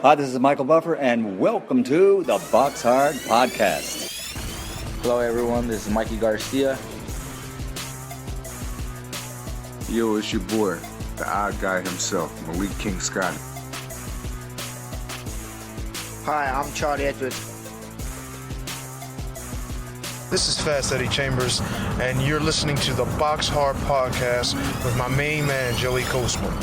Hi, this is Michael Buffer, and welcome to the BoxHard podcast. Hello, everyone. This is Mikey Garcia. Yo, it's your boy, the odd guy himself, Malik King Scott. Hi, I'm Charlie Edwards. This is Fast Eddie Chambers, and you're listening to the BoxHard podcast with my main man, Joey Coastman.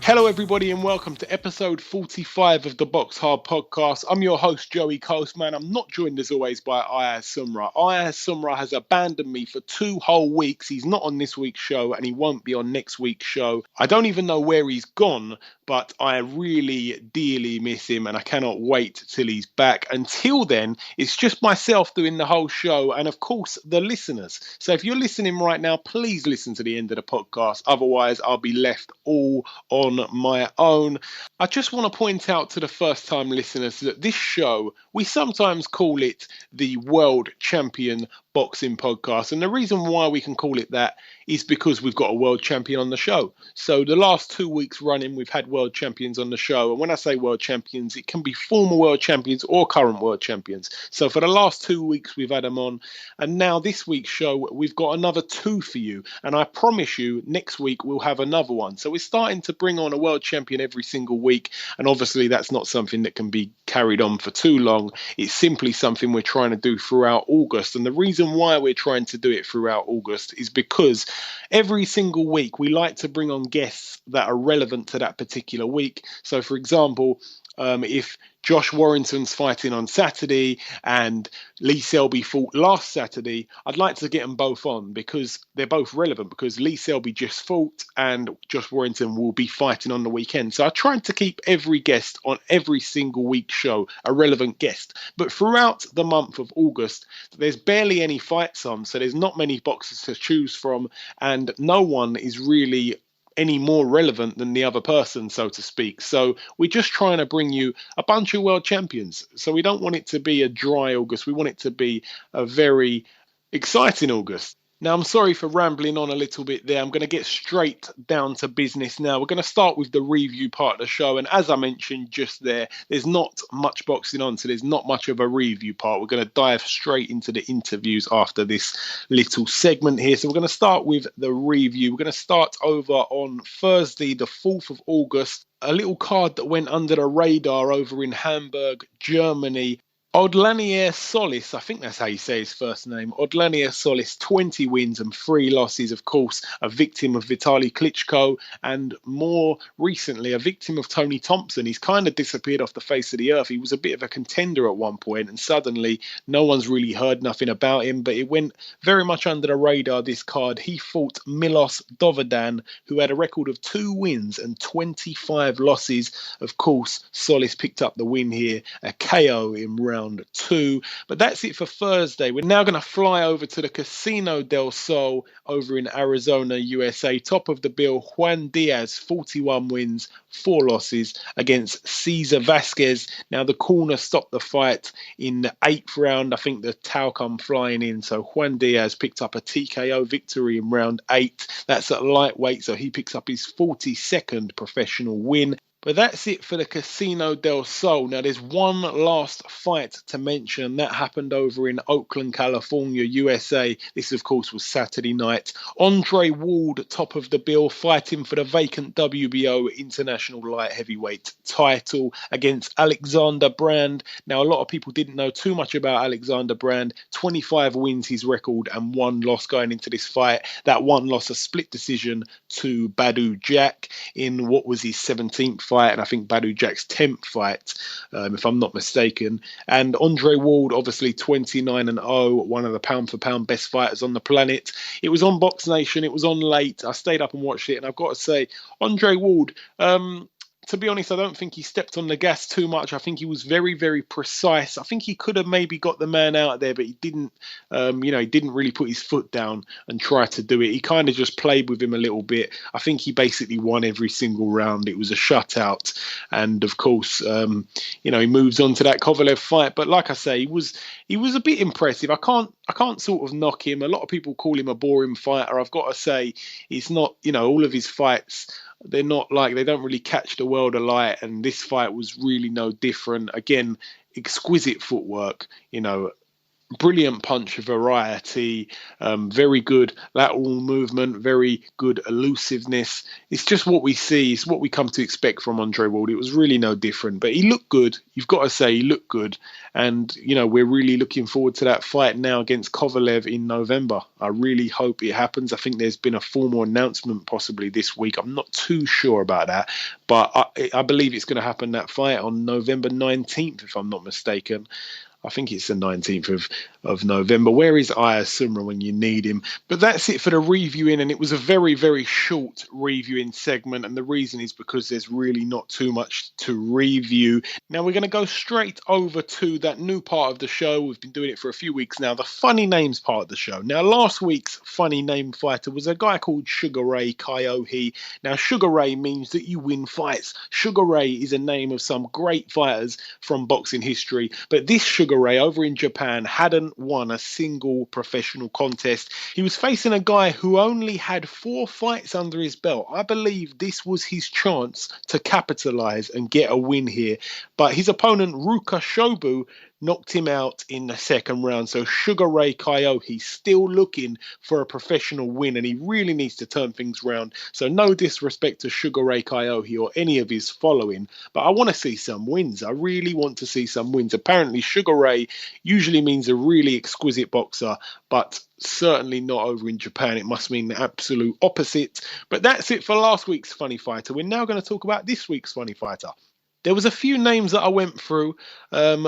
Hello, everybody, and welcome to episode 45 of the BoxHard podcast. I'm your host, Joey Coastman. I'm not joined, as always, by Ayaz Sumra. Ayaz Sumra has abandoned me for 2 whole weeks. He's not on this week's show, and he won't be on next week's show. I don't even know where he's gone, but I really dearly miss him, and I cannot wait till he's back. Until then, it's just myself doing the whole show, and of course, the listeners. So if you're listening right now, please listen to the end of the podcast. Otherwise, I'll be left all on my own. I just want to point out to the first time listeners that this show, we sometimes call it the World Champion Boxing Podcast, and the reason why we can call it that is because we've got a world champion on the show. So the last 2 weeks running, we've had world champions on the show, and when I say world champions, it can be former world champions or current world champions. So for the last 2 weeks, we've had them on, and now this week's show, we've got another 2 for you, and I promise you next week we'll have another one. So we're starting to bring on a world champion every single week, and obviously that's not something that can be carried on for too long. It's simply something we're trying to do throughout August, and the reason why we're trying to do it throughout August is because every single week we like to bring on guests that are relevant to that particular week. So for example, if Josh Warrington's fighting on Saturday and Lee Selby fought last Saturday, I'd like to get them both on because they're both relevant, because Lee Selby just fought and Josh Warrington will be fighting on the weekend. So I tried to keep every guest on every single week's show a relevant guest. But throughout the month of August, there's barely any fights on, so there's not many boxers to choose from, and no one is really any more relevant than the other person, so to speak. So we're just trying to bring you a bunch of world champions. So we don't want it to be a dry August. We want it to be a very exciting August. Now, I'm sorry for rambling on a little bit there. I'm going to get straight down to business now. We're going to start with the review part of the show. And as I mentioned just there, there's not much boxing on, so there's not much of a review part. We're going to dive straight into the interviews after this little segment here. So we're going to start with the review. We're going to start over on Thursday, the 4th of August. A little card that went under the radar over in Hamburg, Germany. Odlanier Solis, I think that's how you say his first name. Odlanier Solis, 20 wins and 3 losses. Of course, a victim of Vitaly Klitschko, and more recently, a victim of Tony Thompson. He's kind of disappeared off the face of the earth. He was a bit of a contender at one point, and suddenly no one's really heard nothing about him, but it went very much under the radar, this card. He fought Milos Dovedan, who had a record of 2 wins and 25 losses. Of course, Solis picked up the win here, a KO in round 2. But that's it for Thursday. We're now going to fly over to the Casino del Sol over in Arizona, USA. Top of the bill, Juan Diaz, 41 wins, 4 losses against Cesar Vasquez. Now the corner stopped the fight in the 8th round. I think the towel come flying in. So Juan Diaz picked up a TKO victory in round 8. That's at lightweight, so he picks up his 42nd professional win. But that's it for the Casino del Sol. Now, there's one last fight to mention. That happened over in Oakland, California, USA. This, of course, was Saturday night. Andre Ward, top of the bill, fighting for the vacant WBO International Light Heavyweight title against Alexander Brand. Now, a lot of people didn't know too much about Alexander Brand. 25 wins his record and 1 loss going into this fight. That 1 loss, a split decision to Badou Jack in what was his 17th fight, and I think Badou Jack's 10th fight, if I'm not mistaken. And Andre Ward, obviously 29-0, one of the pound-for-pound best fighters on the planet. It was on Box Nation. It was on late. I stayed up and watched it, and I've got to say, Andre Ward, to be honest, I don't think he stepped on the gas too much. I think he was very, very precise. I think he could have maybe got the man out there, but he didn't, he didn't really put his foot down and try to do it. He kind of just played with him a little bit. I think he basically won every single round. It was a shutout. And of course, he moves on to that Kovalev fight. But like I say, he was a bit impressive. I can't sort of knock him. A lot of people call him a boring fighter. I've got to say, it's not, all of his fights They're not like, they don't really catch the world alight, and this fight was really no different. Again, exquisite footwork, brilliant punch variety, very good lateral movement, very good elusiveness. It's just what we see. It's what we come to expect from Andre Ward. It was really no different, but he looked good. You've got to say he looked good. And, we're really looking forward to that fight now against Kovalev in November. I really hope it happens. I think there's been a formal announcement possibly this week. I'm not too sure about that, but I believe it's going to happen, that fight, on November 19th, if I'm not mistaken. I think it's the 19th of November. Where is Aya Sumra when you need him? But that's it for the reviewing, and it was a very, very short reviewing segment, and the reason is because there's really not too much to review. Now we're going to go straight over to that new part of the show. We've been doing it for a few weeks now, the funny names part of the show. Now, last week's funny name fighter was a guy called Sugar Ray Kyohi. Now, Sugar Ray means that you win fights. Sugar Ray is a name of some great fighters from boxing history, but this Sugar Ray over in Japan hadn't won a single professional contest. He was facing a guy who only had 4 fights under his belt. I believe this was his chance to capitalize and get a win here, but his opponent Ruka Shobu knocked him out in the second round. So Sugar Ray Kyohi still looking for a professional win, and he really needs to turn things around. So no disrespect to Sugar Ray Kyohi or any of his following, but I want to see some wins. I really want to see some wins. Apparently Sugar Ray usually means a really exquisite boxer, but certainly not over in Japan. It must mean the absolute opposite. But that's it for last week's Funny Fighter. We're now going to talk about this week's Funny Fighter. There was a few names that I went through, and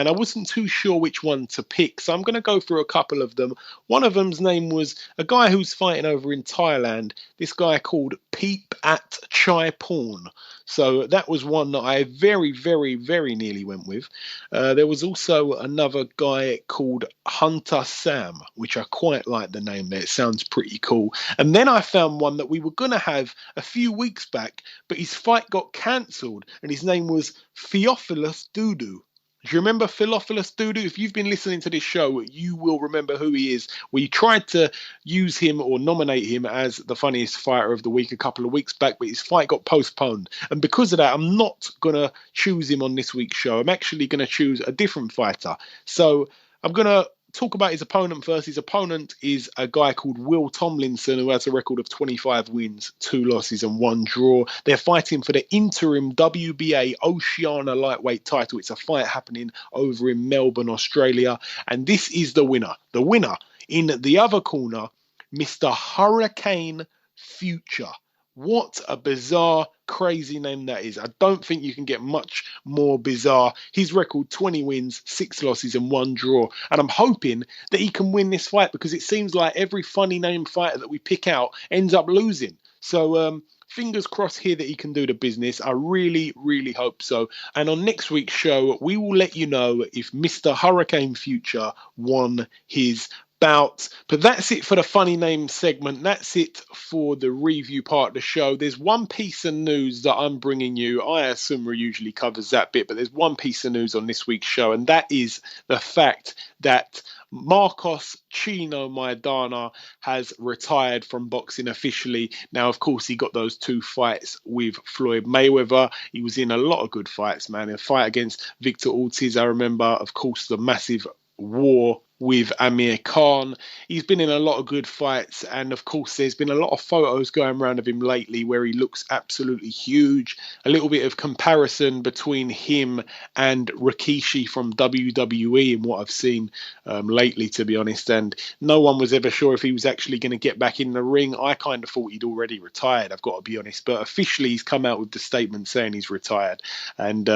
I wasn't too sure which one to pick, so I'm going to go through a couple of them. One of them's name was a guy who's fighting over in Thailand, this guy called Peep at Chai Porn. So that was one that I very, very, very nearly went with. There was also another guy called Hunter Sam, which I quite like the name there. It sounds pretty cool. And then I found one that we were going to have a few weeks back, but his fight got cancelled, and his name was Theophilus Dudu. Do you remember Theophilus Dudu? If you've been listening to this show, you will remember who he is. We tried to use him or nominate him as the funniest fighter of the week a couple of weeks back, but his fight got postponed. And because of that, I'm not going to choose him on this week's show. I'm actually going to choose a different fighter. So I'm going to talk about his opponent first. His opponent is a guy called Will Tomlinson, who has a record of 25 wins, 2 losses and 1 draw. They're fighting for the interim WBA Oceania lightweight title. It's a fight happening over in Melbourne, Australia. And this is the winner. The winner in the other corner, Mr. Hurricane Future. What a bizarre, crazy name that is. I don't think you can get much more bizarre. His record, 20 wins, 6 losses and 1 draw. And I'm hoping that he can win this fight, because it seems like every funny name fighter that we pick out ends up losing. So fingers crossed here that he can do the business. I really, really hope so. And on next week's show, we will let you know if Mr. Hurricane Future won his bout. But that's it for the funny name segment. That's it for the review part of the show. There's one piece of news that I'm bringing you. Aya Sumra usually covers that bit, but there's one piece of news on this week's show, and that is the fact that Marcos Maidana has retired from boxing officially. Now, of course, he got those 2 fights with Floyd Mayweather. He was in a lot of good fights, man. A fight against Victor Ortiz, I remember. Of course, the massive war with Amir Khan. He's been in a lot of good fights, and of course there's been a lot of photos going around of him lately where he looks absolutely huge. A little bit of comparison between him and Rikishi from WWE and what I've seen lately, to be honest, and no one was ever sure if he was actually going to get back in the ring. I kind of thought he'd already retired, I've got to be honest, but officially he's come out with the statement saying he's retired, and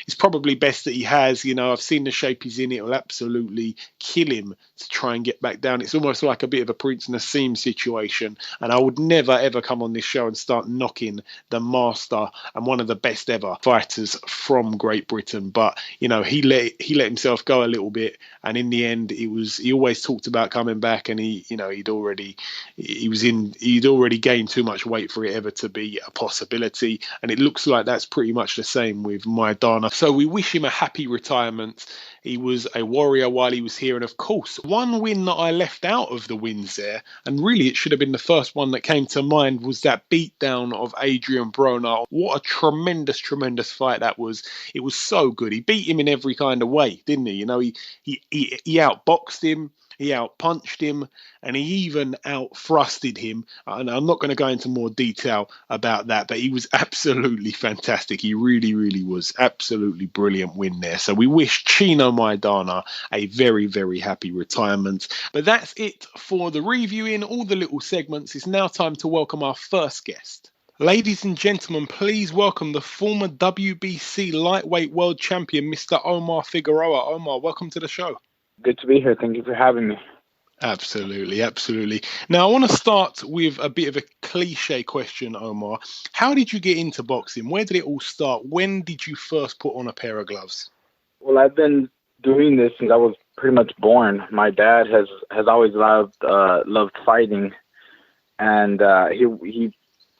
it's probably best that he has. I've seen the shape he's in. It will absolutely kill him to try and get back down. It's almost like a bit of a Prince Nassim situation, and I would never ever come on this show and start knocking the master and one of the best ever fighters from Great Britain, but he let himself go a little bit, and in the end he always talked about coming back, and he'd already gained too much weight for it ever to be a possibility, and it looks like that's pretty much the same with Maidana. So we wish him a happy retirement. He was a warrior while he was here. And of course, one win that I left out of the wins there, and really it should have been the first one that came to mind, was that beatdown of Adrian Broner. What a tremendous, tremendous fight that was. It was so good. He beat him in every kind of way, didn't he? You know, he outboxed him. He outpunched him, and he even out-thrusted him. And I'm not going to go into more detail about that, but he was absolutely fantastic. He really, really was. Absolutely brilliant win there. So we wish Chino Maidana a very, very happy retirement. But that's it for the reviewing, all the little segments. It's now time to welcome our first guest. Ladies and gentlemen, please welcome the former WBC lightweight world champion, Mr. Omar Figueroa. Omar, welcome to the show. Good to be here. Thank you for having me. Absolutely, absolutely. Now, I want to start with a bit of a cliche question, Omar. How did you get into boxing? Where did it all start? When did you first put on a pair of gloves? Well, I've been doing this since I was pretty much born. My dad has always loved fighting, and he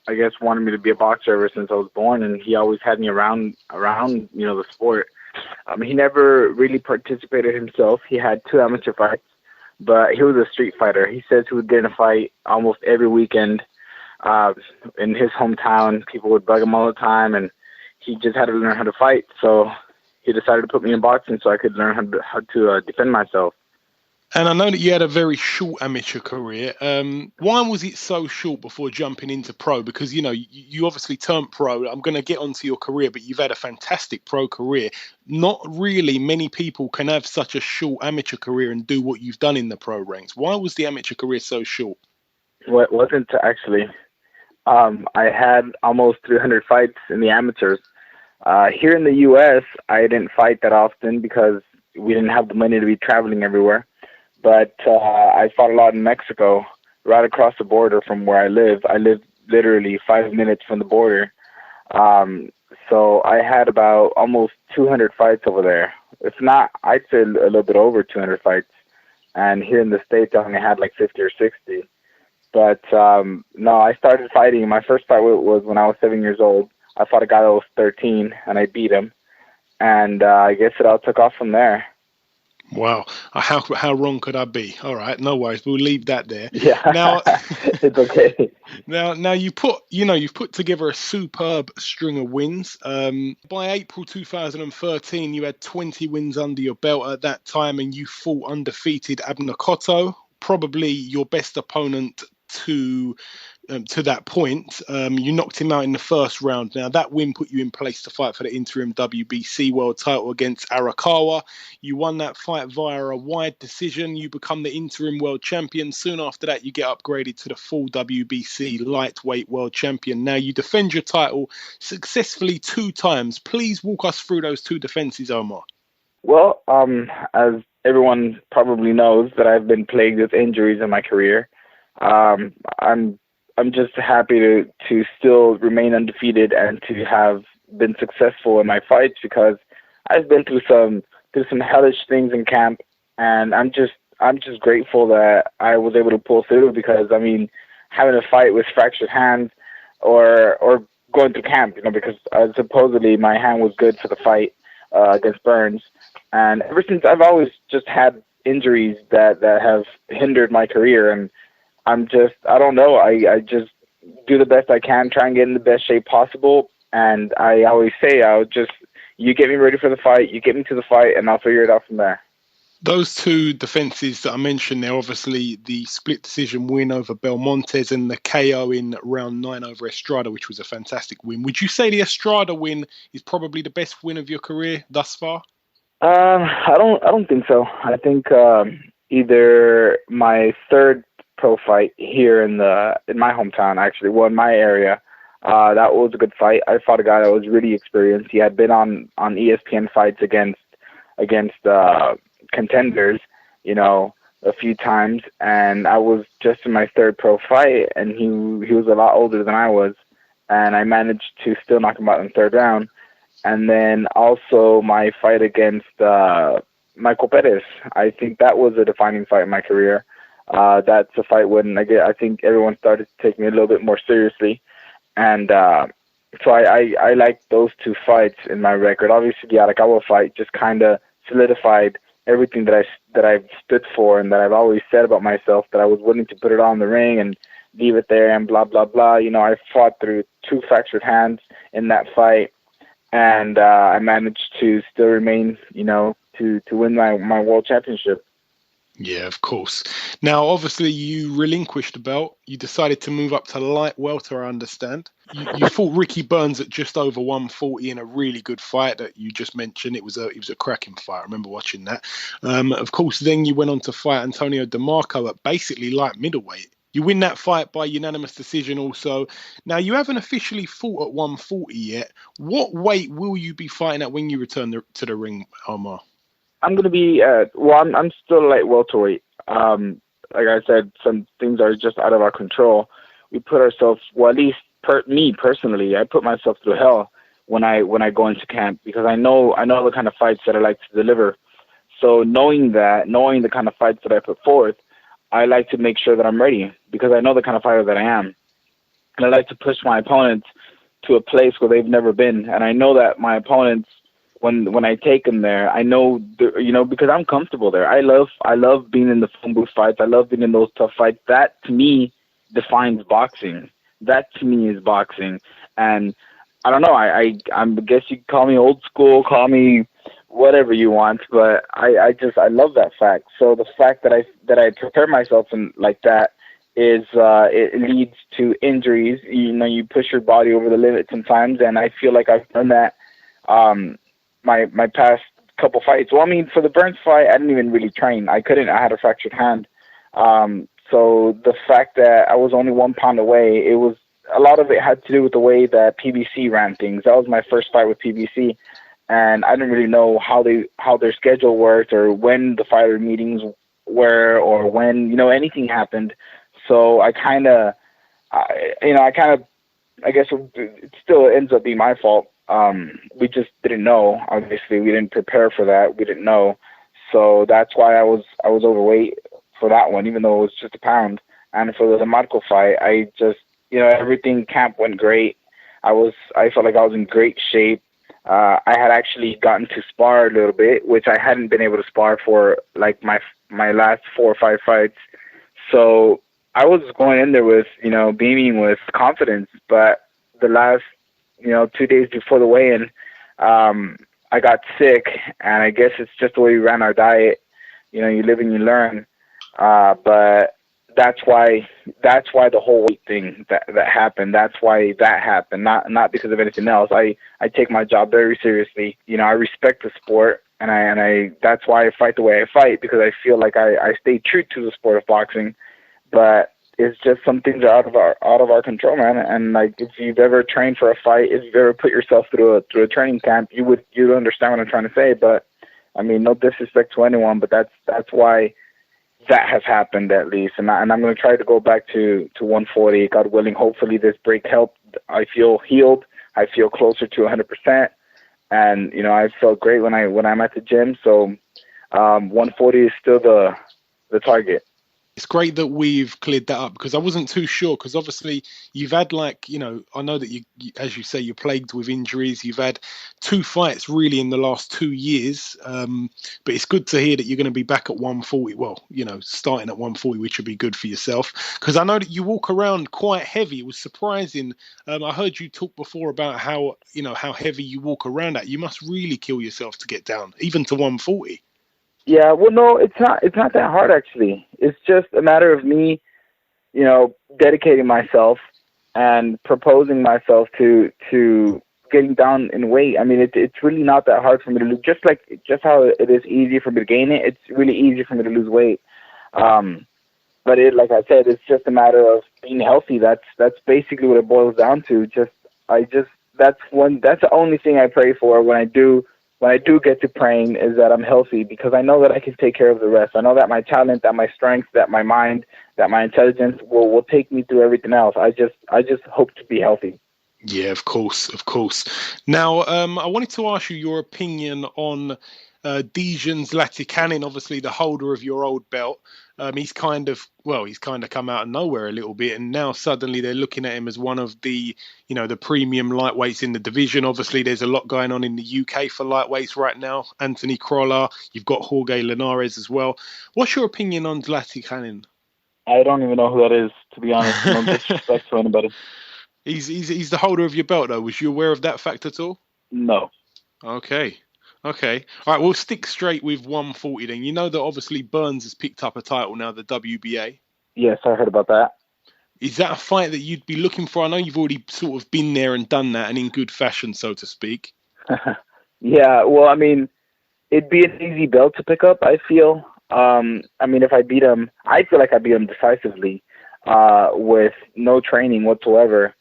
I guess wanted me to be a boxer ever since I was born, and he always had me around the sport. He never really participated himself. He had 2 amateur fights, but he was a street fighter. He says he would get in a fight almost every weekend in his hometown. People would bug him all the time, and he just had to learn how to fight. So he decided to put me in boxing so I could learn how to defend myself. And I know that you had a very short amateur career. Why was it so short before jumping into pro? Because, you know, you obviously turned pro. I'm going to get onto your career, but you've had a fantastic pro career. Not really many people can have such a short amateur career and do what you've done in the pro ranks. Why was the amateur career so short? Well, it wasn't actually. I had almost 300 fights in the amateurs. Here in the U.S., I didn't fight that often because we didn't have the money to be traveling everywhere. But I fought a lot in Mexico, right across the border from where I live. I live literally 5 minutes from the border. So I had about almost 200 fights over there. If not, I'd say a little bit over 200 fights. And here in the States, I only had like 50 or 60. But no, I started fighting. My first fight was when I was 7 years old. I fought a guy that was 13, and I beat him. And I guess it all took off from there. Wow. How wrong could I be? All right, no worries. We'll leave that there. Yeah, now, it's okay. Now you've put together a superb string of wins. By April 2013, you had 20 wins under your belt at that time, and you fought undefeated Abner Cotto, probably your best opponent to that point. You knocked him out in the first round. Now, that win put you in place to fight for the interim WBC world title against Arakawa. You won that fight via a wide decision. You become the interim world champion. Soon after that, you get upgraded to the full WBC lightweight world champion. Now, you defend your title successfully 2 times. Please walk us through those 2 defenses, Omar. Well, as everyone probably knows, that I've been plagued with injuries in my career. I'm just happy to still remain undefeated and to have been successful in my fights, because I've been through some hellish things in camp, and I'm just grateful that I was able to pull through, because I mean, having a fight with fractured hands or going through camp, because supposedly my hand was good for the fight against Burns, and ever since I've always just had injuries that have hindered my career, and I don't know. I just do the best I can, try and get in the best shape possible. And I always say, you get me ready for the fight, you get me to the fight, and I'll figure it out from there. Those 2 defenses that I mentioned there, obviously the split decision win over Belmontes and the KO in round 9 over Estrada, which was a fantastic win. Would you say the Estrada win is probably the best win of your career thus far? I don't think so. I think either my third pro fight here in my hometown, actually, in my area, that was a good fight. I fought a guy that was really experienced. He had been on ESPN fights against contenders, a few times, and I was just in my third pro fight, and he was a lot older than I was, and I managed to still knock him out in the 3rd round. And then also my fight against Michael Perez. I think that was a defining fight in my career. That's a fight when I think everyone started to take me a little bit more seriously. And so I like those 2 fights in my record. Obviously, the Arakawa fight just kind of solidified everything that I've stood for and that I've always said about myself, that I was willing to put it on the ring and leave it there and blah, blah, blah. You know, I fought through 2 fractured hands in that fight, and I managed to still remain, you know, to win my world championship. Yeah, of course. Now, obviously, you relinquished the belt. You decided to move up to light welter, I understand. You fought Ricky Burns at just over 140 in a really good fight that you just mentioned. It was a cracking fight. I remember watching that. Of course, then you went on to fight Antonio DeMarco at basically light middleweight. You win that fight by unanimous decision also. Now, you haven't officially fought at 140 yet. What weight will you be fighting at when you return to the ring, Omar? I'm going to be, I'm still light welterweight. Like I said, some things are just out of our control. We put ourselves, well, at least me personally, I put myself through hell when I go into camp, because I know the kind of fights that I like to deliver. So knowing the kind of fights that I put forth, I like to make sure that I'm ready, because I know the kind of fighter that I am. And I like to push my opponents to a place where they've never been. And I know that my opponents, when I take them there, I know, you know, because I'm comfortable there. I love being in the phone booth fights. I love being in those tough fights. That, to me, defines boxing. That, to me, is boxing. And I don't know, I guess you could call me old school, call me whatever you want, but I love that fact. So the fact that I prepare myself in like that is it leads to injuries. You know, you push your body over the limit sometimes, and I feel like I've done that my past couple fights. Well, I mean, for the Burns fight, I didn't even really train. I had a fractured hand. So the fact that I was only 1 pound away, it was, a lot of it had to do with the way that PBC ran things. That was my first fight with PBC, and I didn't really know how their schedule worked, or when the fighter meetings were, or when, you know, anything happened. So I guess it still ends up being my fault. We just didn't know. Obviously, we didn't prepare for that. We didn't know. So that's why I was overweight for that one, even though it was just a pound. And for the Marco fight, I just, you know, everything camp went great. I felt like I was in great shape. I had actually gotten to spar a little bit, which I hadn't been able to spar for like my last 4 or 5 fights. So I was going in there with, you know, beaming with confidence. But the last, you know, 2 days before the weigh-in, I got sick, and I guess it's just the way we ran our diet. You know, you live and you learn. But that's why the whole weight thing that happened. That's why that happened, not because of anything else. I take my job very seriously. You know, I respect the sport, and I that's why I fight the way I fight, because I feel like I stay true to the sport of boxing. But it's just some things are out of our control, man. And like, if you've ever trained for a fight, if you've ever put yourself through a training camp, you'd understand what I'm trying to say. But I mean, no disrespect to anyone, but that's why that has happened, at least. And I'm going to try to go back to 140, God willing. Hopefully this break helped. I feel healed. I feel closer to 100%. And, you know, I felt great when I'm at the gym. So 140 is still the target. It's great that we've cleared that up, because I wasn't too sure, because obviously you've had, like, you know, I know that you, as you say, you're plagued with injuries. You've had 2 fights really in the last 2 years. But it's good to hear that you're going to be back at 140. Well, you know, starting at 140, which would be good for yourself, because I know that you walk around quite heavy. It was surprising. I heard you talk before about how heavy you walk around at. You must really kill yourself to get down, even to 140. Yeah, well, no, it's not that hard, actually. It's just a matter of me, you know, dedicating myself and proposing myself to getting down in weight. I mean, it's really not that hard for me to lose. Just how it is easy for me to gain it, it's really easy for me to lose weight. But like I said, it's just a matter of being healthy. That's basically what it boils down to. That's the only thing I pray for when I do get to praying, is that I'm healthy, because I know that I can take care of the rest. I know that my talent, that my strength, that my mind, that my intelligence will take me through everything else. I just hope to be healthy. Yeah, of course. Now, I wanted to ask you your opinion on Dijon Zlatikanin, obviously the holder of your old belt. He's kind of come out of nowhere a little bit, and now suddenly they're looking at him as one of the, the premium lightweights in the division. Obviously, there's a lot going on in the UK for lightweights right now. Anthony Crolla, you've got Jorge Linares as well. What's your opinion on Zlatikanin? I don't even know who that is, to be honest. No disrespect to anybody. He's the holder of your belt, though. Was you aware of that fact at all? No. Okay. All right, we'll stick straight with 140 then. You know that obviously Burns has picked up a title now, the WBA. Yes, I heard about that. Is that a fight that you'd be looking for? I know you've already sort of been there and done that, and in good fashion, so to speak. Yeah, well, I mean, it'd be an easy belt to pick up, I feel. I mean, if I beat him, I feel like I beat him decisively with no training whatsoever.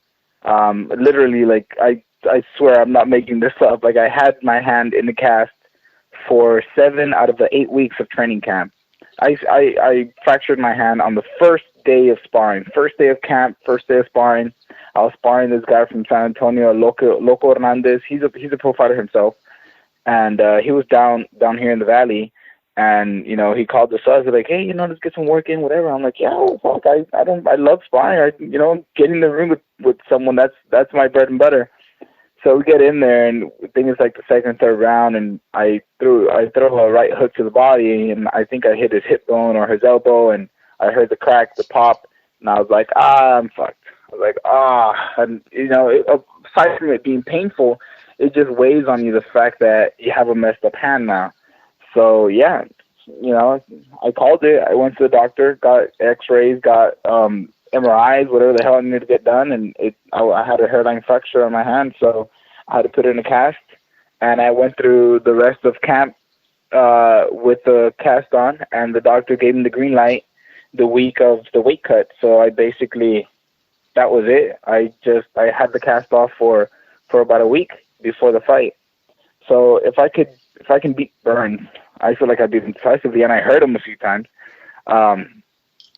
Literally, like, I swear I'm not making this up. Like, I had my hand in the cast for 7 out of the 8 weeks of training camp. I fractured my hand on the first day of sparring. First day of camp, first day of sparring. I was sparring this guy from San Antonio, Loco Hernandez. He's a pro fighter himself. And he was down here in the valley. And, he called us up. He's like, hey, let's get some work in, whatever. I'm like, yeah, well, fuck, I love sparring. Getting in the ring with someone, that's my bread and butter. So we get in there, and I think it's like the second, third round, and I throw a right hook to the body, and I think I hit his hip bone or his elbow, and I heard the crack, the pop, and I was like, I'm fucked. I was like, and aside from it being painful, it just weighs on you the fact that you have a messed up hand now. So yeah, I called it. I went to the doctor, got X-rays, got MRIs, whatever the hell I needed to get done, and I had a hairline fracture on my hand, so I had to put it in a cast, and I went through the rest of camp with the cast on, and the doctor gave me the green light the week of the weight cut. So I basically, that was it. I had the cast off for about a week before the fight. So if I can beat Burns, I feel like I beat him decisively, and I hurt him a few times.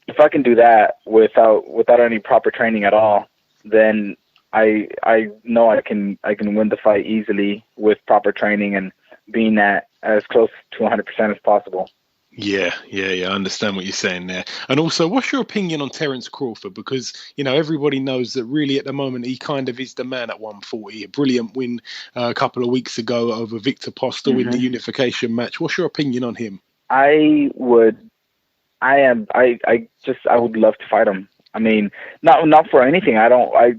If I can do that without any proper training at all, then I know I can win the fight easily with proper training and being at as close to 100% as possible. Yeah, I understand what you're saying there. And also, what's your opinion on Terence Crawford? Because, everybody knows that really at the moment he kind of is the man at 140. A brilliant win a couple of weeks ago over Victor Postel in the unification match. What's your opinion on him? I would love to fight him. I mean, not for anything. I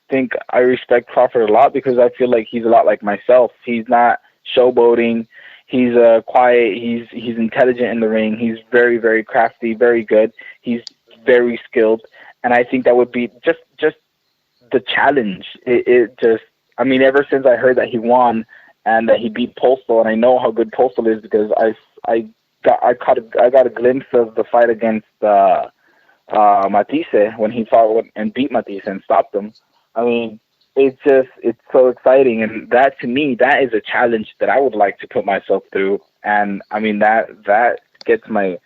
think I respect Crawford a lot because I feel like he's a lot like myself. He's not showboating. He's quiet. He's intelligent in the ring. He's very, very crafty, very good. He's very skilled, and I think that would be just the challenge. Ever since I heard that he won and that he beat Postel, and I know how good Postel is because I got a glimpse of the fight against Matisse when he fought and beat Matisse and stopped him. I mean, it's so exciting, and that to me, that is a challenge that I would like to put myself through. And I mean that gets me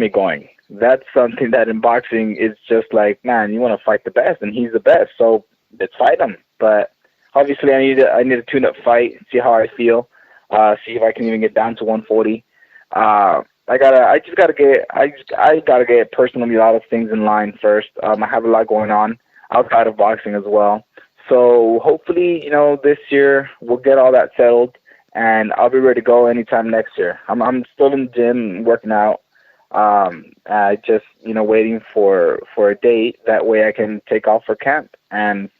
going. That's something that in boxing is just like, man, you want to fight the best, and he's the best, so let's fight him. But obviously, I need a tune-up fight, see how I feel, see if I can even get down to 140. I gotta get personally a lot of things in line first. I have a lot going on outside of boxing as well. So hopefully, this year we'll get all that settled, and I'll be ready to go anytime next year. I'm still in the gym working out. Just waiting for a date. That way I can take off for camp and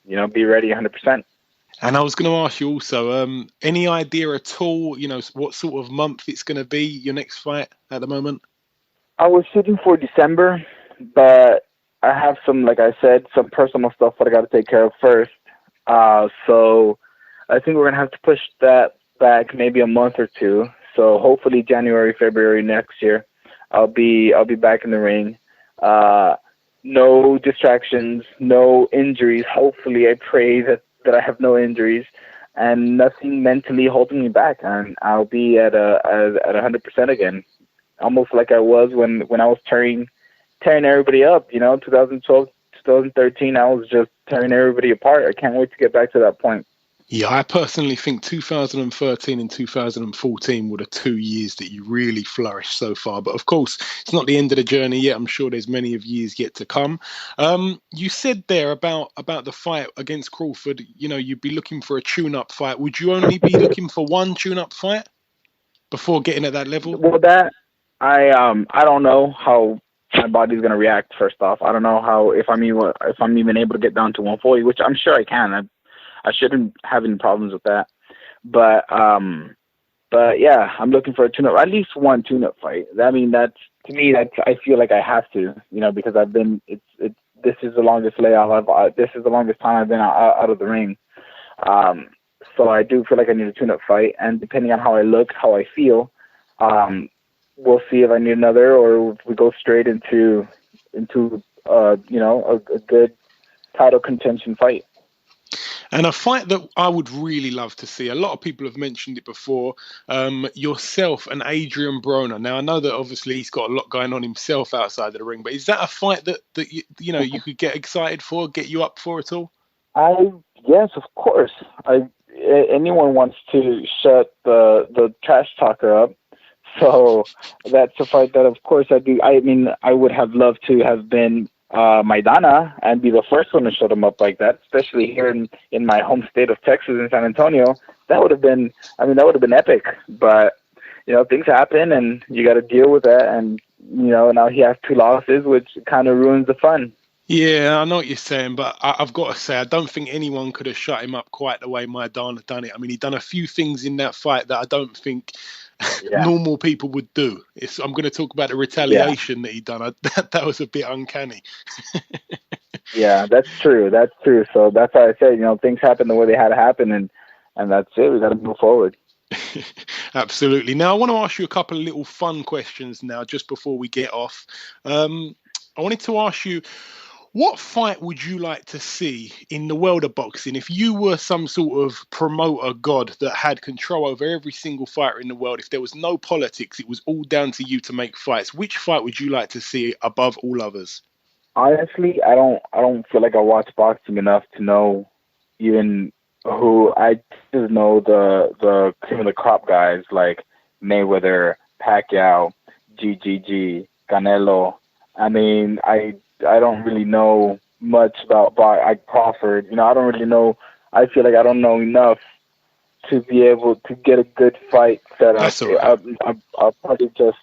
be ready 100%. And I was going to ask you also, any idea at all, what sort of month it's going to be, your next fight at the moment? I was shooting for December, but I have some personal stuff that I got to take care of first. So I think we're going to have to push that back maybe a month or two. So hopefully January, February next year, I'll be back in the ring. No distractions, no injuries. Hopefully, I pray that I have no injuries and nothing mentally holding me back, and I'll be at 100% again, almost like I was when I was tearing everybody up. 2012, 2013, I was just tearing everybody apart. I can't wait to get back to that point. Yeah, I personally think 2013 and 2014 were the 2 years that you really flourished so far. But of course, it's not the end of the journey yet. I'm sure there's many of years yet to come. You said there about the fight against Crawford, you'd be looking for a tune-up fight. Would you only be looking for one tune-up fight before getting at that level? Well, that I don't know how my body's gonna react. First off, I don't know how if I'm even able to get down to 140, which I'm sure I can. I shouldn't have any problems with that. But yeah, I'm looking for a tune-up, at least one tune-up fight. I mean, that's to me. I feel like I have to, because I've been. This is the longest layoff. This is the longest time I've been out of the ring. So I do feel like I need a tune-up fight, and depending on how I look, how I feel, we'll see if I need another or if we go straight into a good title contention fight. And a fight that I would really love to see, a lot of people have mentioned it before, yourself and Adrian Broner. Now, I know that obviously he's got a lot going on himself outside of the ring, but is that a fight that you could get excited for, get you up for at all? Yes, of course. Anyone wants to shut the trash talker up. So that's a fight that, of course, I do. I mean, I would have loved to have been Maidana and be the first one to shut him up like that, especially here in my home state of Texas in San Antonio. That would have been epic. But, things happen and you got to deal with that. And, now he has 2 losses, which kind of ruins the fun. Yeah, I know what you're saying, but I've got to say, I don't think anyone could have shut him up quite the way Maidana done it. I mean, he done a few things in that fight that I don't think normal people would do. I'm going to talk about the retaliation that he done. That was a bit uncanny. Yeah, that's true. So that's why I said, things happen the way they had to happen, and that's it. We got to move forward. Absolutely. Now, I want to ask you a couple of little fun questions now, just before we get off. I wanted to ask you, what fight would you like to see in the world of boxing if you were some sort of promoter god that had control over every single fighter in the world? If there was no politics, it was all down to you to make fights. Which fight would you like to see above all others? Honestly, I don't feel like I watch boxing enough to know even who. I just know the cream of the crop guys like Mayweather, Pacquiao, GGG, Canelo. I mean, I don't really know much about Crawford. I don't really know. I feel like I don't know enough to be able to get a good fight set up. That's all right. I'll probably just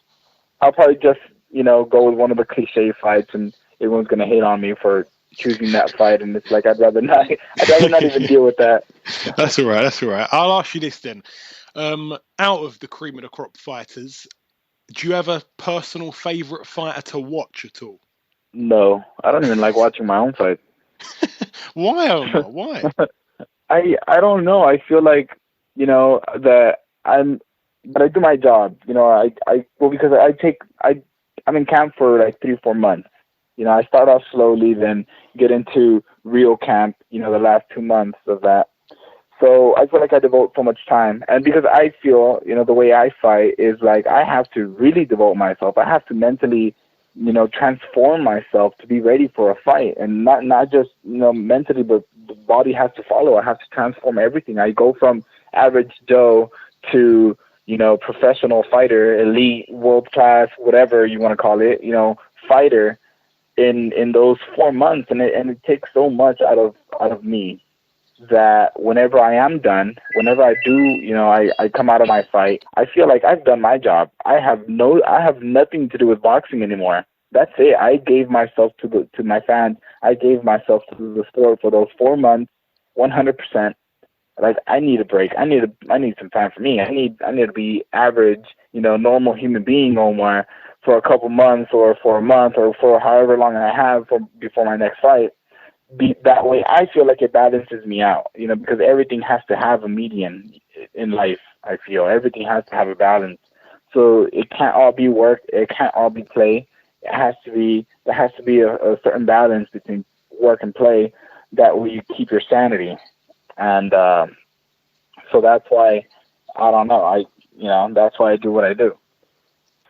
go with one of the cliche fights, and everyone's gonna hate on me for choosing that fight. And it's like I'd rather not even deal with that. That's all right. I'll ask you this then. Out of the cream of the crop fighters, do you have a personal favorite fighter to watch at all? No, I don't even like watching my own fight. Why, Omar? Why? I don't know. I feel like, that I do my job. Because I'm in camp for like 3-4 months. I start off slowly, then get into real camp, the last 2 months of that. So I feel like I devote so much time. And because I feel, the way I fight is like I have to really devote myself. I have to mentally transform myself to be ready for a fight, and not just mentally, but the body has to follow. I have to transform everything. I go from average Joe to professional fighter, elite, world class, whatever you want to call it, fighter in those 4 months, and it takes so much out of me that whenever I am done, whenever I do, I come out of my fight, I feel like I've done my job. I have nothing to do with boxing anymore. That's it. I gave myself to my fans. I gave myself to the sport for those 4 months, 100%. Like I need a break. I need some time for me. I need to be average, normal human being, Omar, for a couple months or for a month or for however long I have before my next fight. That way, I feel like it balances me out, because everything has to have a median in life. I feel everything has to have a balance. So it can't all be work. It can't all be play. There has to be a certain balance between work and play. That way you keep your sanity. And so that's why, I don't know. That's why I do what I do.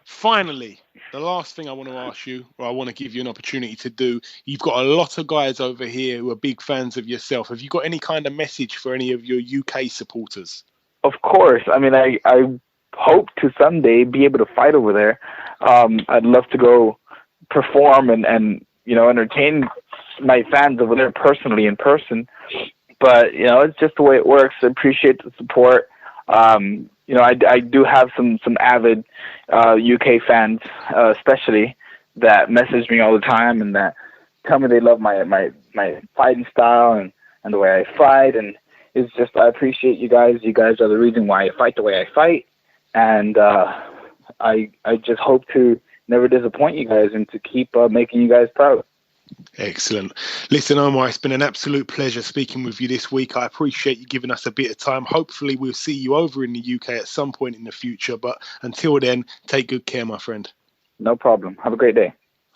Finally, the the last thing I want to ask you, or I want to give you an opportunity to do, you've got a lot of guys over here who are big fans of yourself. Have you got any kind of message for any of your UK supporters? Of course. I mean, I hope to someday be able to fight over there. I'd love to go perform and entertain my fans over there personally in person. But, it's just the way it works. I appreciate the support. I do have some avid UK fans, especially, that message me all the time and that tell me they love my fighting style and the way I fight. And it's just, I appreciate you guys. You guys are the reason why I fight the way I fight. And I just hope to never disappoint you guys and to keep making you guys proud. Excellent. Listen, Omar, it's been an absolute pleasure speaking with you this week. I appreciate you giving us a bit of time. Hopefully we'll see you over in the UK at some point in the future. But until then, take good care, my friend. No problem. Have a great day.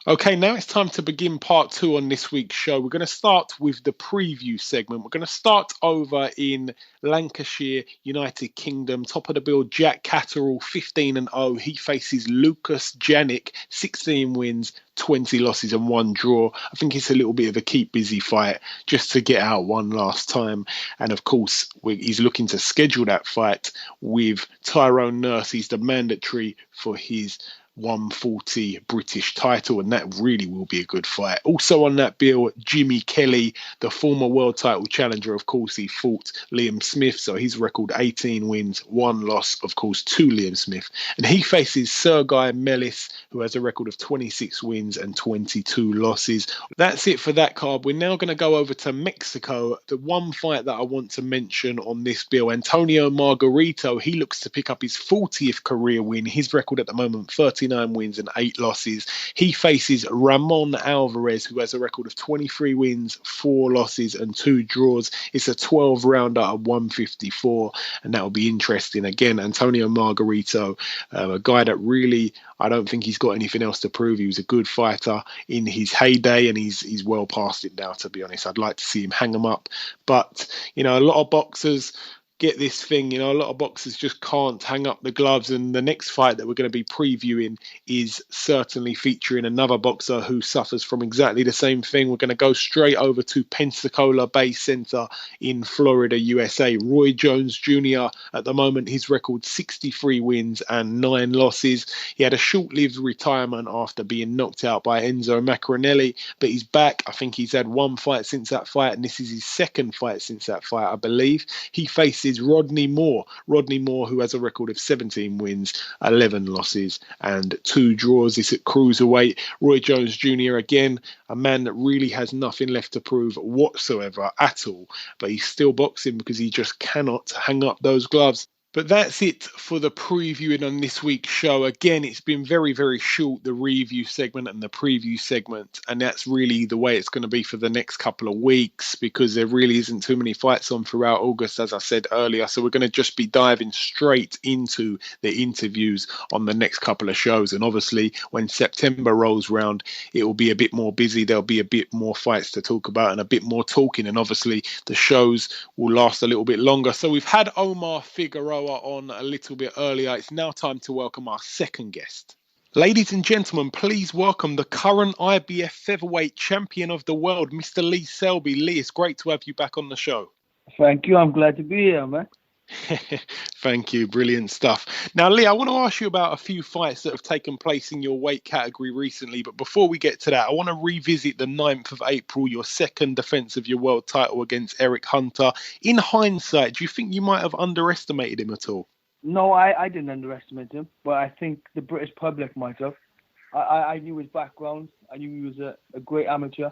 Okay, now it's time to begin part 2 on this week's show. We're going to start with the preview segment. We're going to start over in Lancashire, United Kingdom. Top of the bill, Jack Catterall, 15-0. He faces Lucas Janik, 16 wins, 20 losses and 1 draw. I think it's a little bit of a keep busy fight just to get out one last time. And of course, he's looking to schedule that fight with Tyrone Nurse. He's the mandatory for his 140 British title, and that really will be a good fight. Also on that bill, Jimmy Kelly, the former world title challenger. Of course, he fought Liam Smith, so his record 18 wins, 1 loss, of course, to Liam Smith. And he faces Sergei Melis, who has a record of 26 wins and 22 losses. That's it for that card. We're now going to go over to Mexico. The one fight that I want to mention on this bill, Antonio Margarito, he looks to pick up his 40th career win. His record at the moment, 39 wins and 8 losses. He faces Ramon Alvarez, who has a record of 23 wins, 4 losses and 2 draws. It's a 12-rounder at 154, and that will be interesting. Again, Antonio Margarito, a guy that really, I don't think he's got anything else to prove. He was a good fighter in his heyday, and he's well past it now, to be honest. I'd like to see him hang him up. But, a lot of boxers get this thing, a lot of boxers just can't hang up the gloves. And the next fight that we're going to be previewing is certainly featuring another boxer who suffers from exactly the same thing. We're going to go straight over to Pensacola Bay Center in Florida, USA. Roy Jones Jr. at the moment, his record 63 wins and 9 losses. He had a short-lived retirement after being knocked out by Enzo Maccarinelli, but he's back. I think he's had 1 fight since that fight, and this is his 2nd fight since that fight, I believe. He faces Rodney Moore, who has a record of 17 wins, 11 losses and 2 draws. It's at cruiserweight. Roy Jones Jr., again, a man that really has nothing left to prove whatsoever at all, but he's still boxing because he just cannot hang up those gloves. But that's it for the previewing on this week's show. Again, it's been very, very short, the review segment and the preview segment. And that's really the way it's going to be for the next couple of weeks, because there really isn't too many fights on throughout August, as I said earlier. So we're going to just be diving straight into the interviews on the next couple of shows. And obviously, when September rolls round, it will be a bit more busy. There'll be a bit more fights to talk about and a bit more talking. And obviously, the shows will last a little bit longer. So we've had Omar Figueroa on a little bit earlier. It's now time to welcome our second guest. Ladies and gentlemen, please welcome the current IBF featherweight champion of the world, Mr. Lee Selby. Lee, it's great to have you back on the show. Thank you. I'm glad to be here, man. Thank you. Brilliant stuff. Now, Lee, I want to ask you about a few fights that have taken place in your weight category recently. But before we get to that, I want to revisit the 9th of April, your 2nd defense of your world title against Eric Hunter. In hindsight, do you think you might have underestimated him at all? No, I didn't underestimate him, but I think the British public might have. I knew his background. I knew he was a great amateur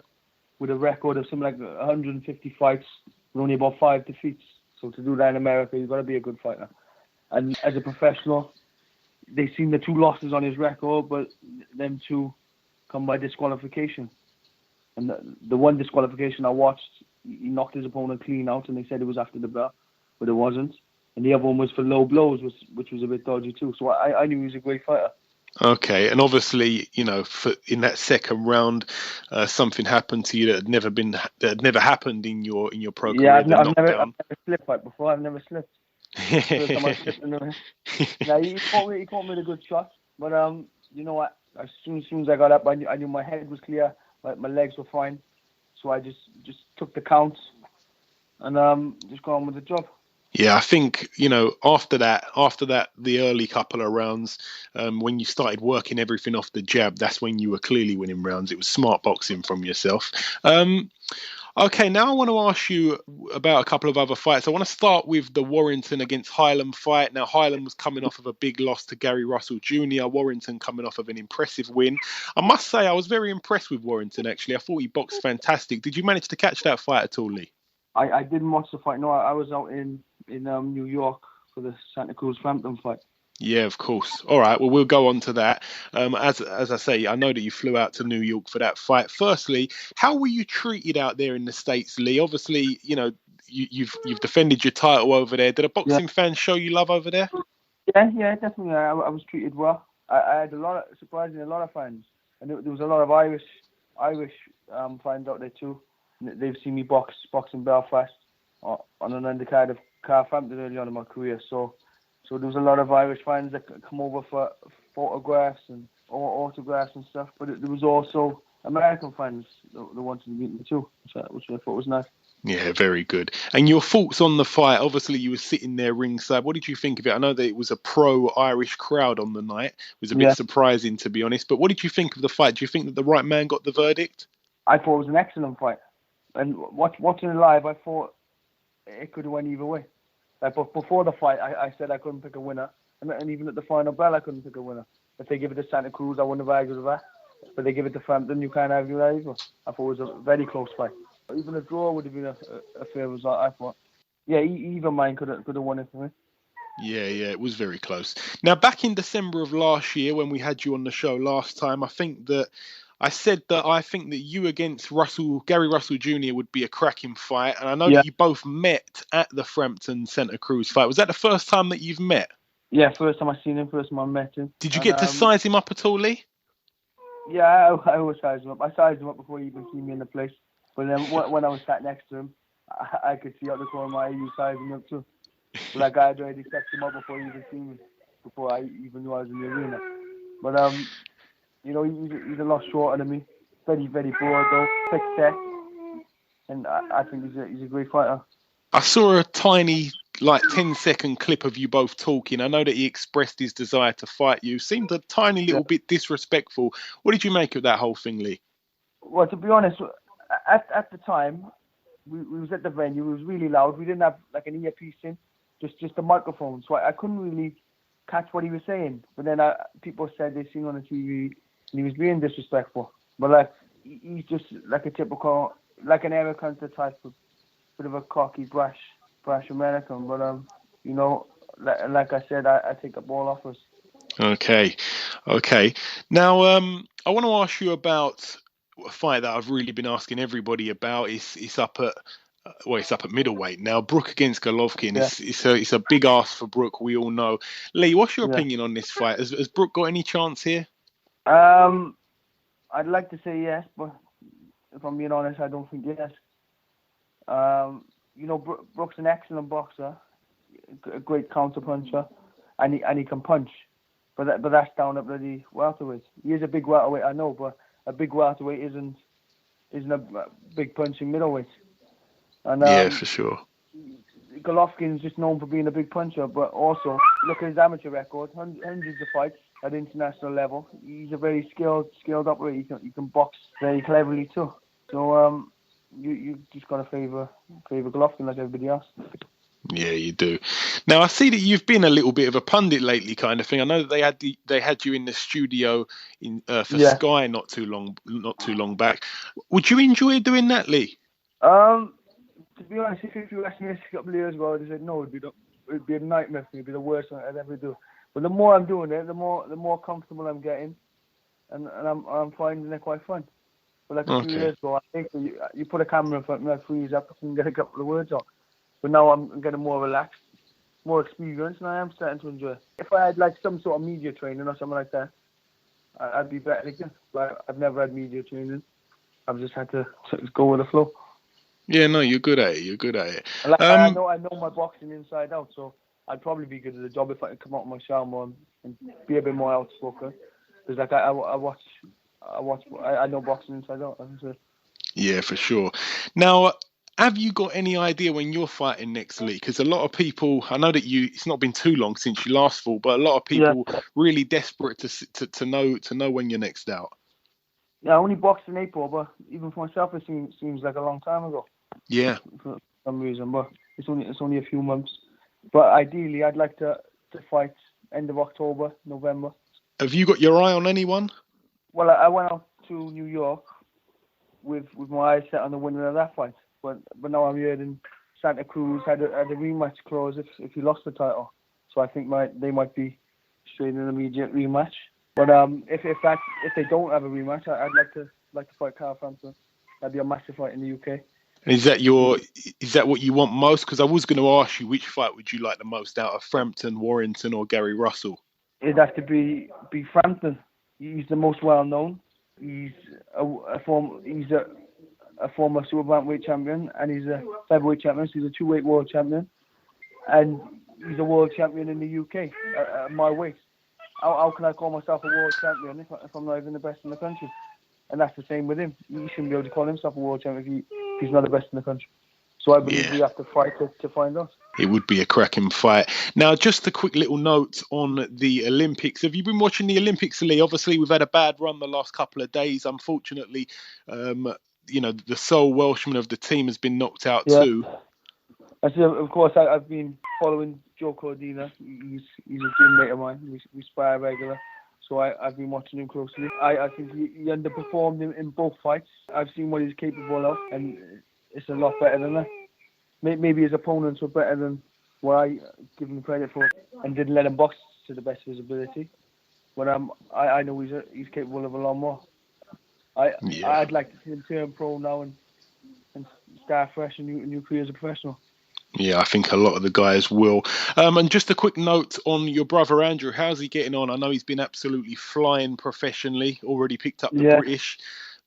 with a record of something like 150 fights with only about 5 defeats. So to do that in America, you've got to be a good fighter. And as a professional, they've seen the 2 losses on his record, but them 2 come by disqualification. And the one disqualification I watched, he knocked his opponent clean out, and they said it was after the bell, but it wasn't. And the other one was for low blows, which was a bit dodgy too. So I knew he was a great fighter. Okay, and obviously, in that 2nd round, something happened to you that had never happened in your pro career. Yeah, I've never slipped fight before. I've never slipped. First time I slipped in the ring. Now he caught me with a good shot, but you know what? As soon as I got up, I knew my head was clear, my legs were fine, so I just took the counts and just got on with the job. Yeah, I think, after that, the early couple of rounds, when you started working everything off the jab, that's when you were clearly winning rounds. It was smart boxing from yourself. Okay, now I want to ask you about a couple of other fights. I want to start with the Warrington against Hyland fight. Now, Hyland was coming off of a big loss to Gary Russell Jr., Warrington coming off of an impressive win. I must say, I was very impressed with Warrington, actually. I thought he boxed fantastic. Did you manage to catch that fight at all, Lee? I didn't watch the fight. No, I was out in New York for the Santa Cruz Frampton fight. Yeah, of course. All right. Well, we'll go on to that. As I say, I know that you flew out to New York for that fight. Firstly, how were you treated out there in the States, Lee? Obviously, you've defended your title over there. Did a boxing fans show you love over there? Yeah, definitely. I was treated well. I had surprisingly a lot of fans, and there was a lot of Irish fans out there too. They've seen me box in Belfast on an undercard of Frampton early on in my career. So there was a lot of Irish fans that come over for photographs and autographs and stuff. But there was also American fans that wanted to meet me too, which I thought was nice. Yeah, very good. And your thoughts on the fight? Obviously, you were sitting there ringside. What did you think of it? I know that it was a pro-Irish crowd on the night. It was a bit surprising, to be honest. But what did you think of the fight? Do you think that the right man got the verdict? I thought it was an excellent fight. And watching it live, I thought it could have went either way. But before the fight, I said I couldn't pick a winner. And even at the final bell, I couldn't pick a winner. If they give it to Santa Cruz, I wouldn't have argued with that. But they give it to Frampton, you can't argue with that either. I thought it was a very close fight. Even a draw would have been a fair result, I thought. Yeah, either mine could have won it for me. Yeah, it was very close. Now, back in December of last year, when we had you on the show last time, I think that you against Gary Russell Jr. would be a cracking fight. And I know that you both met at the Frampton Santa Cruz fight. Was that the first time that you've met? Yeah, first time I seen him, first time I met him. Did you get to size him up at all, Lee? Yeah, I always size him up. I sized him up before he even seen me in the place. But then when I was sat next to him, I could see out the corner of my eye he was sizing me up too. But like I had already set him up before he even seen me, before I even knew I was in the arena. But he's a lot shorter than me. Very, very broad though, thick set, and I think he's a great fighter. I saw a tiny, 10-second clip of you both talking. I know that he expressed his desire to fight you. Seemed a tiny little bit disrespectful. What did you make of that whole thing, Lee? Well, to be honest, at the time, we was at the venue. It was really loud. We didn't have an earpiece in, just a microphone. So I couldn't really catch what he was saying. But then people said they seen on the TV and he was being disrespectful. But he's just like a typical, like an Eric Hunter type of bit of a cocky, brash American. But like I said, I take up all offers. Okay. Now I want to ask you about a fight that I've really been asking everybody about. It's up at middleweight now. Brook against Golovkin. Yeah. It's a big ask for Brook. We all know. Lee, what's your opinion on this fight? Has Brook got any chance here? I'd like to say yes, but if I'm being honest, I don't think yes. Brook's an excellent boxer, a great counter puncher, and he can punch. But that's down at bloody welterweight. He is a big welterweight, I know, but a big welterweight isn't a big punching middleweight. And yeah, for sure. Golovkin's just known for being a big puncher, but also look at his amateur record, hundreds of fights at international level. He's a very skilled operator. He can box very cleverly too. So you just got to favour Golovkin like everybody else. Yeah, you do. Now I see that you've been a little bit of a pundit lately, kind of thing. I know that they had you in the studio for Sky not too long back. Would you enjoy doing that, Lee? To be honest, if you asked me this a couple of years ago, I'd have said no. It'd be a nightmare for me. It'd be the worst thing I'd ever do. But the more I'm doing it, the more comfortable I'm getting, and I'm finding it quite fun. But a few years ago, I think you put a camera in front of me, I freeze up and get a couple of words out. But now I'm getting more relaxed, more experienced, and I am starting to enjoy it. If I had some sort of media training or something like that, I'd be better again. But I've never had media training. I've just had to go with the flow. Yeah, no, you're good at it. I know my boxing inside out, so I'd probably be good at the job if I could come out of my shell more and be a bit more outspoken. Because like I know boxing inside out. Yeah, for sure. Now, have you got any idea when you're fighting next week? Because a lot of people, I know that it's not been too long since you last fought, but a lot of people really desperate to know when you're next out. Yeah, I only boxed in April, but even for myself, it seems like a long time ago. Yeah. For some reason, but it's only a few months. But ideally, I'd like to fight end of October, November. Have you got your eye on anyone? Well, I went out to New York with my eyes set on the winner of that fight. But now I'm here in Santa Cruz, had a rematch clause if he lost the title. So I think they might be straight an immediate rematch. But if they don't have a rematch, I'd like to fight Frampton. That'd be a massive fight in the UK. And is that what you want most? Because I was going to ask you, which fight would you like the most out of Frampton, Warrington, or Gary Russell? It'd have to be Frampton. He's the most well known. He's a former super bantamweight champion, and he's a featherweight champion. So he's a 2-weight world champion, and he's a world champion in the UK at my weight. How can I call myself a world champion if I'm not even the best in the country? And that's the same with him. He shouldn't be able to call himself a world champion if he's not the best in the country. So I believe we have to fight to find out. It would be a cracking fight. Now, just a quick little note on the Olympics. Have you been watching the Olympics, Lee? Obviously, we've had a bad run the last couple of days. Unfortunately, the sole Welshman of the team has been knocked out too. Of course, I've been following Joe Cordina. He's a teammate of mine. We spar regular. So I've been watching him closely. I think he underperformed in both fights. I've seen what he's capable of, and it's a lot better than that. Maybe his opponents were better than what I give him credit for, and didn't let him box to the best of his ability. But I know he's capable of a lot more. I'd like to see him turn pro now and start fresh and new career as a professional. Yeah, I think a lot of the guys will. And just a quick note on your brother Andrew. How's he getting on? I know he's been absolutely flying professionally. Already picked up the British.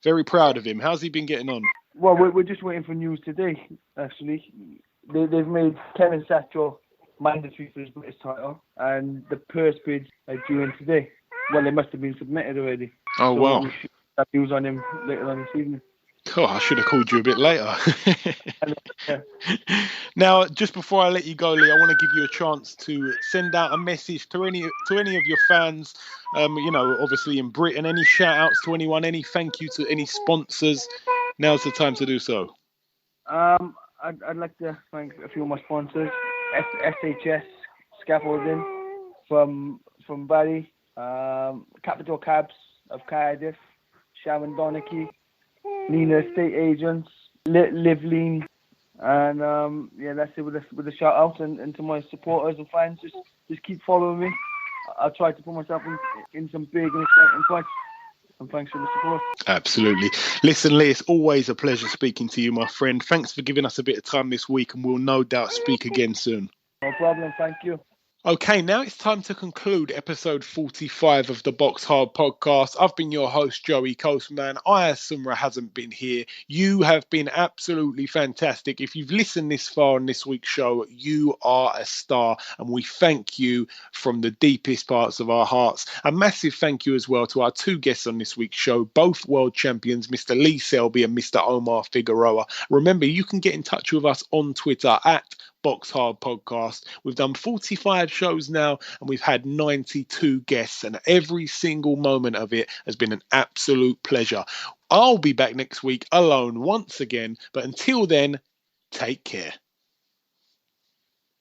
Very proud of him. How's he been getting on? Well, we're just waiting for news today, actually. They've made Terence Crawford mandatory for his British title, and the purse bids are due in today. Well, they must have been submitted already. Oh, wow. We should have news on him later on this evening. Oh, I should have called you a bit later. Now, just before I let you go, Lee, I want to give you a chance to send out a message to any of your fans, obviously in Britain. Any shout-outs to anyone, any thank you to any sponsors? Now's the time to do so. I'd like to thank a few of my sponsors. SHS Scaffolding from Barry, Capital Cabs of Cardiff, Sharon Donachie, Nina Estate Agents, Live Lean, and that's it with a shout out and to my supporters and fans. Just keep following me. I'll try to put myself in some big and exciting fights. And thanks for the support. Absolutely. Listen, Lee, it's always a pleasure speaking to you, my friend. Thanks for giving us a bit of time this week, and we'll no doubt speak again soon. No problem. Thank you. Okay, now it's time to conclude episode 45 of the BoxHard podcast. I've been your host, Joey Coastman. Aya Sumra hasn't been here. You have been absolutely fantastic. If you've listened this far on this week's show, you are a star, and we thank you from the deepest parts of our hearts. A massive thank you as well to our two guests on this week's show, both world champions, Mr. Lee Selby and Mr. Omar Figueroa. Remember, you can get in touch with us on Twitter at BoxHard Podcast. We've done 45 shows now, and we've had 92 guests, and every single moment of it has been an absolute pleasure. I'll be back next week alone once again, but until then, take care.